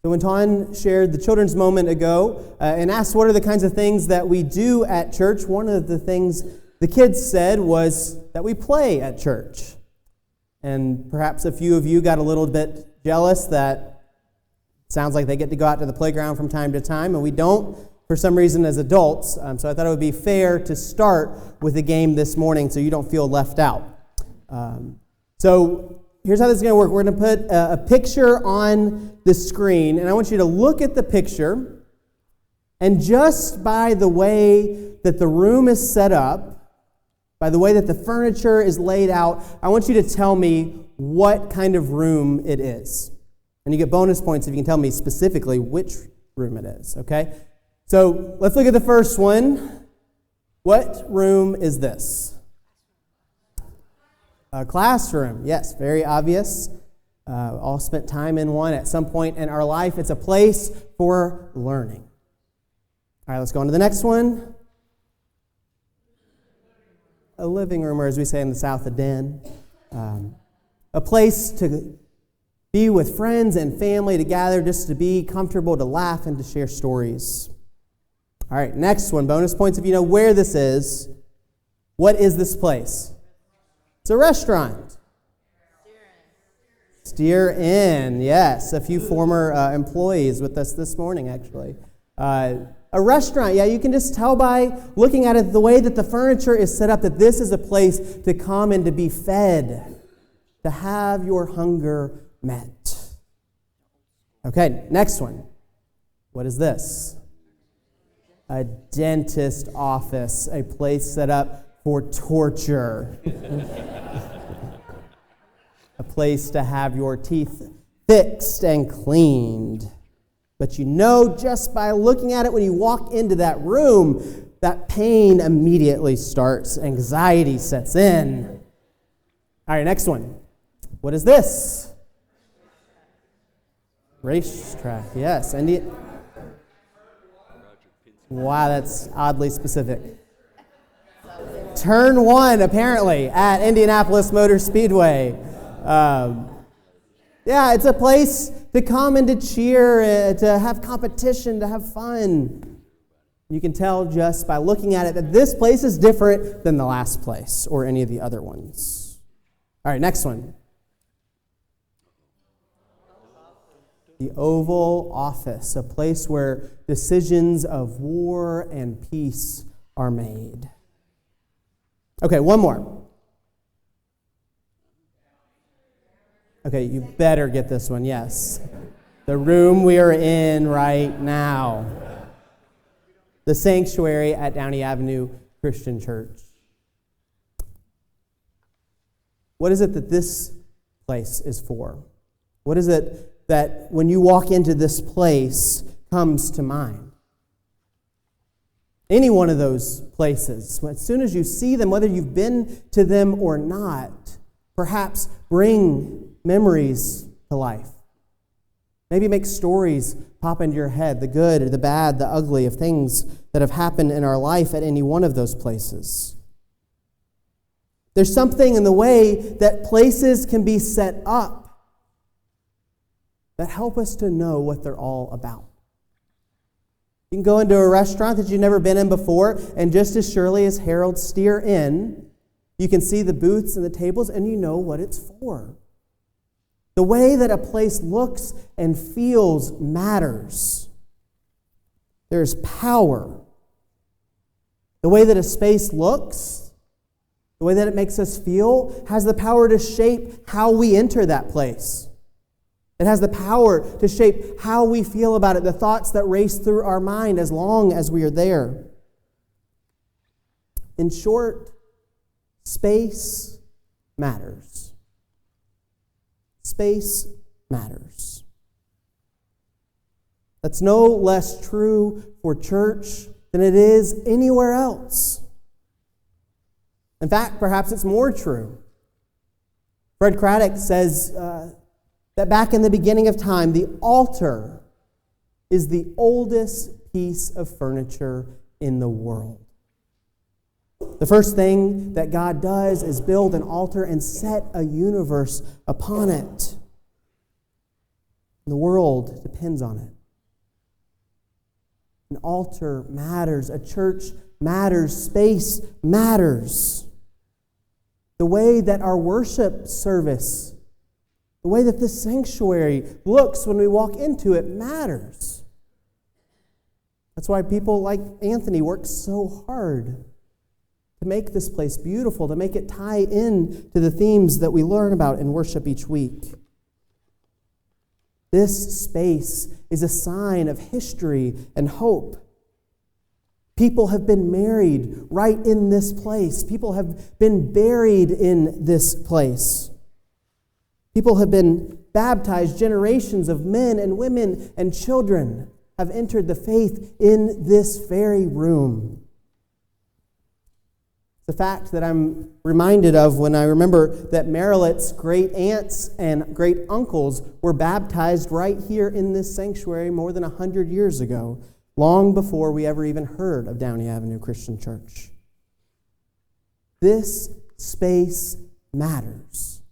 So when Ton shared the children's moment ago and asked what are the kinds of things that we do at church, one of the things the kids said was that we play at church. And perhaps a few of you got a little bit jealous that it sounds like they get to go out to the playground from time to time, and we don't for some reason as adults. So I thought it would be fair to start with a game this morning so you don't feel left out. So here's how this is going to work. We're going to put a picture on the screen, and I want you to look at the picture, and just by the way that the room is set up, by the way that the furniture is laid out, I want you to tell me what kind of room it is. And you get bonus points if you can tell me specifically which room it is, okay? So let's look at the first one. What room is this? A classroom. Yes, very obvious. All spent time in one at some point in our life. It's a place for learning. All right, let's go on to the next one. A living room, or as we say in the South, a den. A place to be with friends and family, to gather, just to be comfortable, to laugh, and to share stories. All right, next one. Bonus points if you know where this is. What is this place? It's a restaurant. Steer in, yes. A few former employees with us this morning, actually. A restaurant, yeah, you can just tell by looking at it, the way that the furniture is set up, that this is a place to come and to be fed, to have your hunger met. Okay, next one. What is this? A dentist office, a place set up for torture. A place to have your teeth fixed and cleaned. But you know just by looking at it when you walk into that room, that pain immediately starts. Anxiety sets in. All right, next one. What is this? Racetrack, yes. Wow, that's oddly specific. Turn 1, apparently, at Indianapolis Motor Speedway. Yeah, it's a place to come and to cheer, to have competition, to have fun. You can tell just by looking at it that this place is different than the last place or any of the other ones. All right, next one. The Oval Office, a place where decisions of war and peace are made. Okay, one more. Okay, you better get this one, yes. The room we are in right now. The sanctuary at Downey Avenue Christian Church. What is it that this place is for? What is it that when you walk into this place comes to mind? Any one of those places, as soon as you see them, whether you've been to them or not, perhaps bring memories to life. Maybe make stories pop into your head, the good or the bad, the ugly, of things that have happened in our life at any one of those places. There's something in the way that places can be set up that help us to know what they're all about. You can go into a restaurant that you've never been in before, and just as surely as Harold steer in, you can see the booths and the tables, and you know what it's for. The way that a place looks and feels matters. There's power. The way that a space looks, the way that it makes us feel, has the power to shape how we enter that place. It has the power to shape how we feel about it, the thoughts that race through our mind as long as we are there. In short, space matters. Space matters. That's no less true for church than it is anywhere else. In fact, perhaps it's more true. Fred Craddock says that back in the beginning of time, the altar is the oldest piece of furniture in the world. The first thing that God does is build an altar and set a universe upon it. And the world depends on it. An altar matters. A church matters. Space matters. The way that our worship service, the way that this sanctuary looks when we walk into it matters. That's why people like Anthony work so hard to make this place beautiful, to make it tie in to the themes that we learn about in worship each week. This space is a sign of history and hope. People have been married right in this place. People have been buried in this place. People have been baptized. Generations of men and women and children have entered the faith in this very room. The fact that I'm reminded of when I remember that Marilyn's great aunts and great uncles were baptized right here in this sanctuary more than 100 years ago, long before we ever even heard of Downey Avenue Christian Church. This space matters.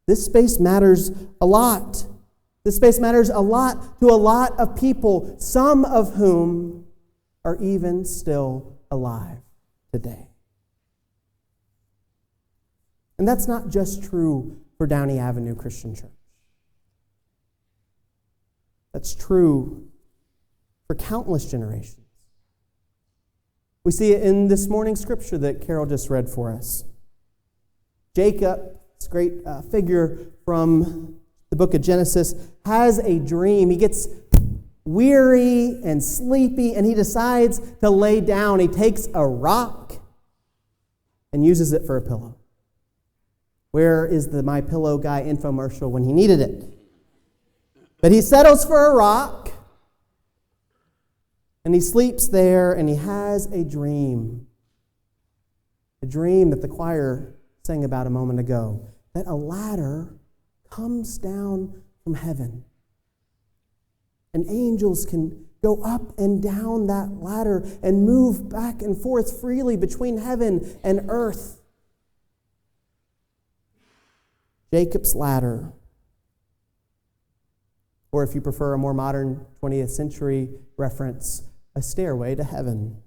This space matters a lot. This space matters a lot to a lot of people, some of whom are even still alive today. And that's not just true for Downey Avenue Christian Church. That's true for countless generations. We see it in this morning's scripture that Carol just read for us. Jacob, this great figure from the book of Genesis, has a dream. He gets weary and sleepy, and he decides to lay down. He takes a rock and uses it for a pillow. Where is the My Pillow guy infomercial when he needed it? But he settles for a rock, and he sleeps there, and he has a dream. A dream that the choir sang about a moment ago, that a ladder comes down from heaven. And angels can go up and down that ladder and move back and forth freely between heaven and earth. Jacob's ladder, or if you prefer a more modern 20th century reference, a stairway to heaven.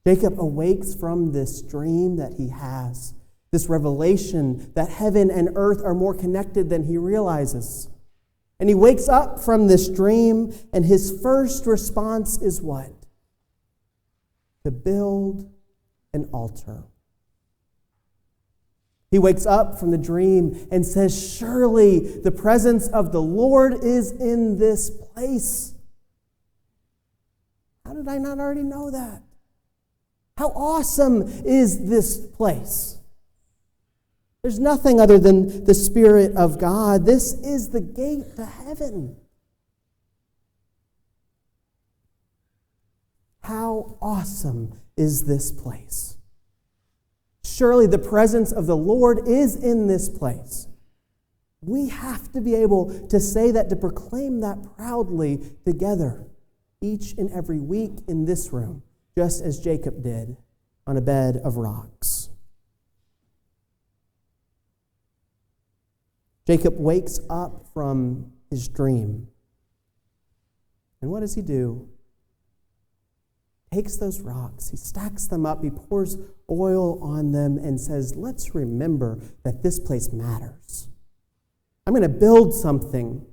Jacob awakes from this dream that he has, this revelation that heaven and earth are more connected than he realizes. And he wakes up from this dream, and his first response is what? To build an altar. He wakes up from the dream and says, surely the presence of the Lord is in this place. How did I not already know that? How awesome is this place? There's nothing other than the Spirit of God. This is the gate to heaven. How awesome is this place? Surely the presence of the Lord is in this place. We have to be able to say that, to proclaim that proudly together each and every week in this room, just as Jacob did on a bed of rocks. Jacob wakes up from his dream. And what does he do? Takes those rocks, he stacks them up, he pours oil on them and says, let's remember that this place matters. I'm going to build something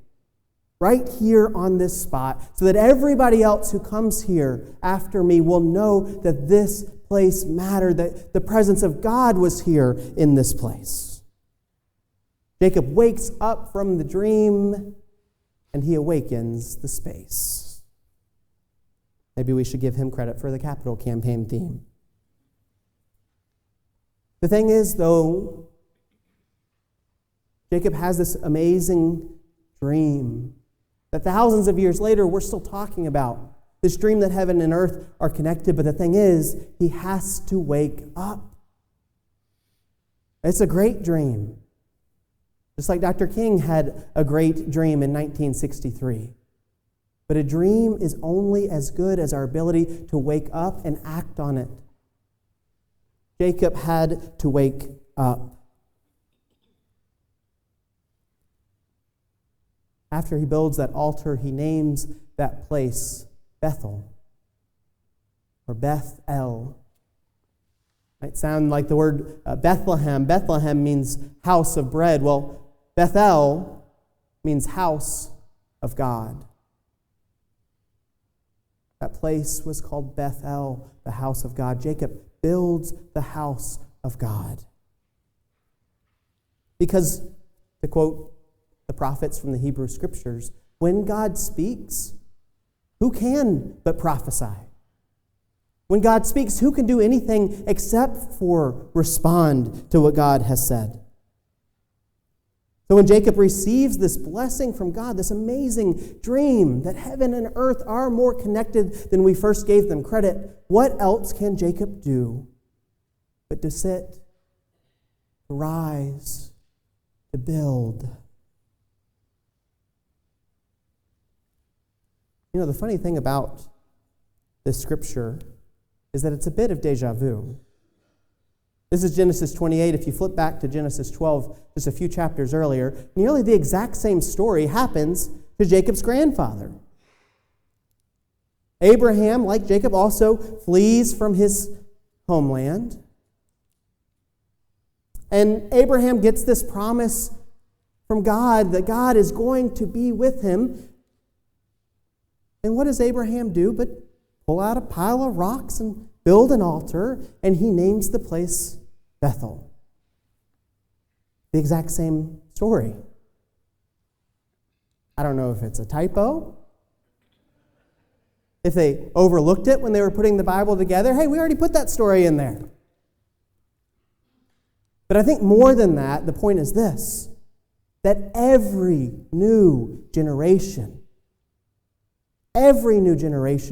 right here on this spot so that everybody else who comes here after me will know that this place mattered, that the presence of God was here in this place. Jacob wakes up from the dream and he awakens the space. Maybe we should give him credit for the capital campaign theme. The thing is, though, Jacob has this amazing dream that thousands of years later we're still talking about. This dream that heaven and earth are connected, but the thing is, he has to wake up. It's a great dream. Just like Dr. King had a great dream in 1963. But a dream is only as good as our ability to wake up and act on it. Jacob had to wake up. After he builds that altar, he names that place Bethel or Beth-El. Might sound like the word Bethlehem. Bethlehem means house of bread. Well, Bethel means house of God. That place was called Bethel, the house of God. Jacob builds the house of God. Because, to quote the prophets from the Hebrew Scriptures, when God speaks, who can but prophesy? When God speaks, who can do anything except for respond to what God has said? So when Jacob receives this blessing from God, this amazing dream that heaven and earth are more connected than we first gave them credit, what else can Jacob do but to sit, to rise, to build? You know, the funny thing about this scripture is that it's a bit of deja vu. This is Genesis 28. If you flip back to Genesis 12, just a few chapters earlier, nearly the exact same story happens to Jacob's grandfather. Abraham, like Jacob, also flees from his homeland. And Abraham gets this promise from God that God is going to be with him. And what does Abraham do but pull out a pile of rocks and build an altar, and he names the place Bethel. The exact same story. I don't know if it's a typo, if they overlooked it when they were putting the Bible together. Hey, we already put that story in there. But I think more than that, the point is this, that every new generation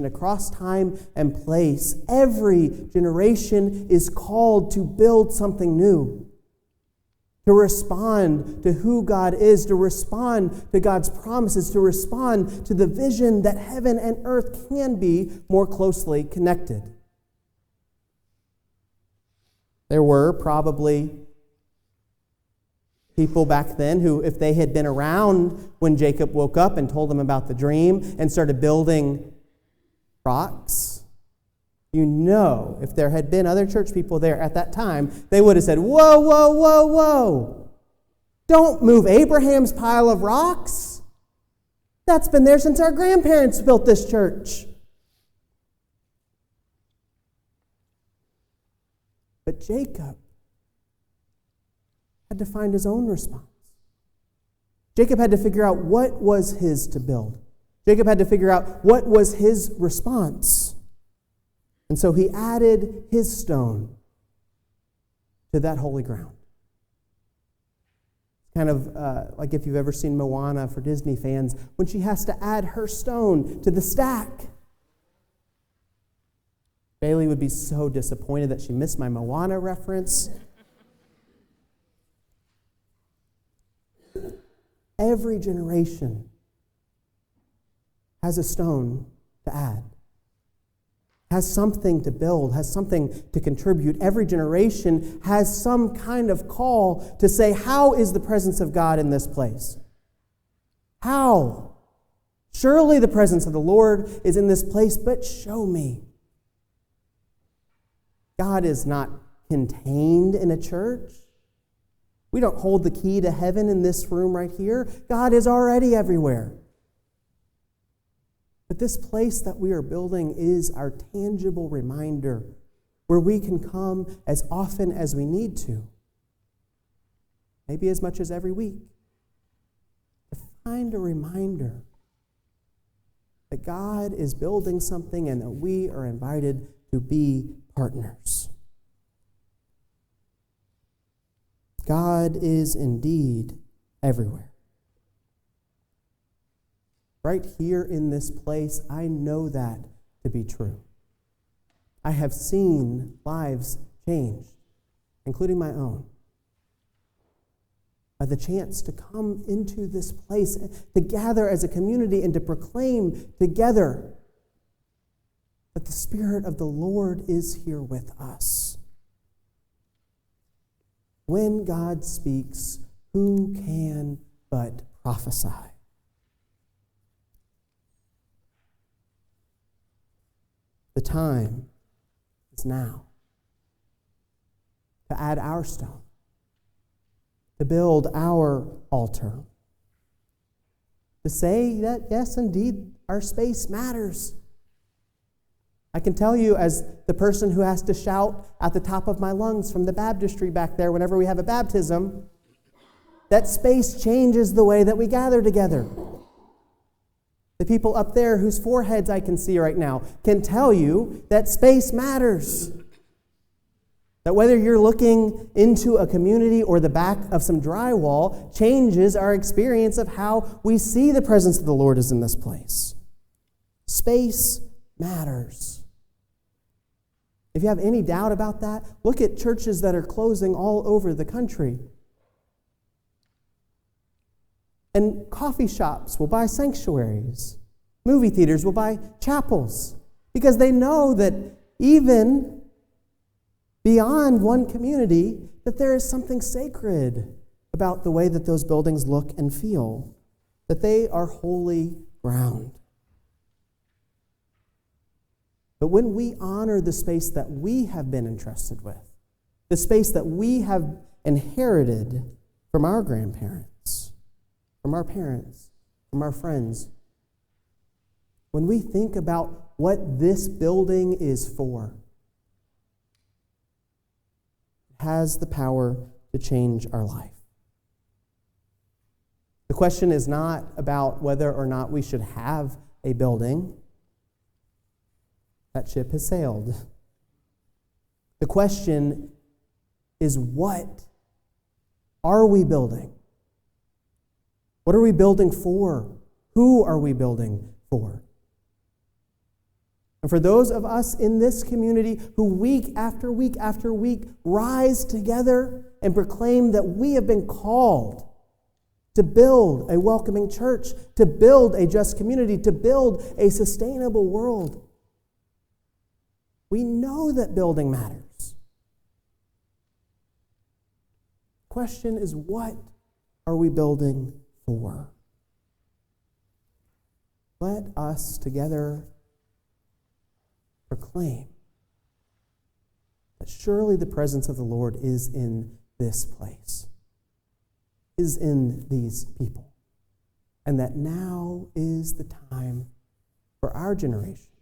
across time and place, every generation is called to build something new, to respond to who God is, to respond to God's promises, to respond to the vision that heaven and earth can be more closely connected. There were probably people back then who, if they had been around when Jacob woke up and told them about the dream and started building rocks, you know, if there had been other church people there at that time, they would have said, whoa, whoa, whoa, whoa. Don't move Abraham's pile of rocks. That's been there since our grandparents built this church. But Jacob had to find his own response. Jacob had to figure out what was his to build. Jacob had to figure out what was his response. And so he added his stone to that holy ground. Kind of like if you've ever seen Moana for Disney fans, when she has to add her stone to the stack. Bailey would be so disappointed that she missed my Moana reference. Every generation has a stone to add, has something to build, has something to contribute. Every generation has some kind of call to say, how is the presence of God in this place? How? Surely the presence of the Lord is in this place, but show me. God is not contained in a church. We don't hold the key to heaven in this room right here. God is already everywhere. But this place that we are building is our tangible reminder where we can come as often as we need to, maybe as much as every week, to find a reminder that God is building something and that we are invited to be partners. God is indeed everywhere. Right here in this place, I know that to be true. I have seen lives changed, including my own, by the chance to come into this place, to gather as a community and to proclaim together that the Spirit of the Lord is here with us. When God speaks, who can but prophesy? time is now to add our stone, to build our altar, to say that, yes, indeed, our space matters. I can tell you, as the person who has to shout at the top of my lungs from the baptistry back there whenever we have a baptism, that space changes the way that we gather together. The people up there whose foreheads I can see right now can tell you that space matters. That whether you're looking into a community or the back of some drywall changes our experience of how we see the presence of the Lord is in this place. Space matters. If you have any doubt about that, look at churches that are closing all over the country. And coffee shops will buy sanctuaries. Movie theaters will buy chapels. Because they know that even beyond one community, that there is something sacred about the way that those buildings look and feel. That they are holy ground. But when we honor the space that we have been entrusted with, the space that we have inherited from our grandparents, from our parents, from our friends, when we think about what this building is for, it has the power to change our life. The question is not about whether or not we should have a building. That ship has sailed. The question is, what are we building? What are we building for? Who are we building for? And for those of us in this community who week after week after week rise together and proclaim that we have been called to build a welcoming church, to build a just community, to build a sustainable world, we know that building matters. The question is, what are we building for? Let us together proclaim that surely the presence of the Lord is in this place, is in these people, and that now is the time for our generation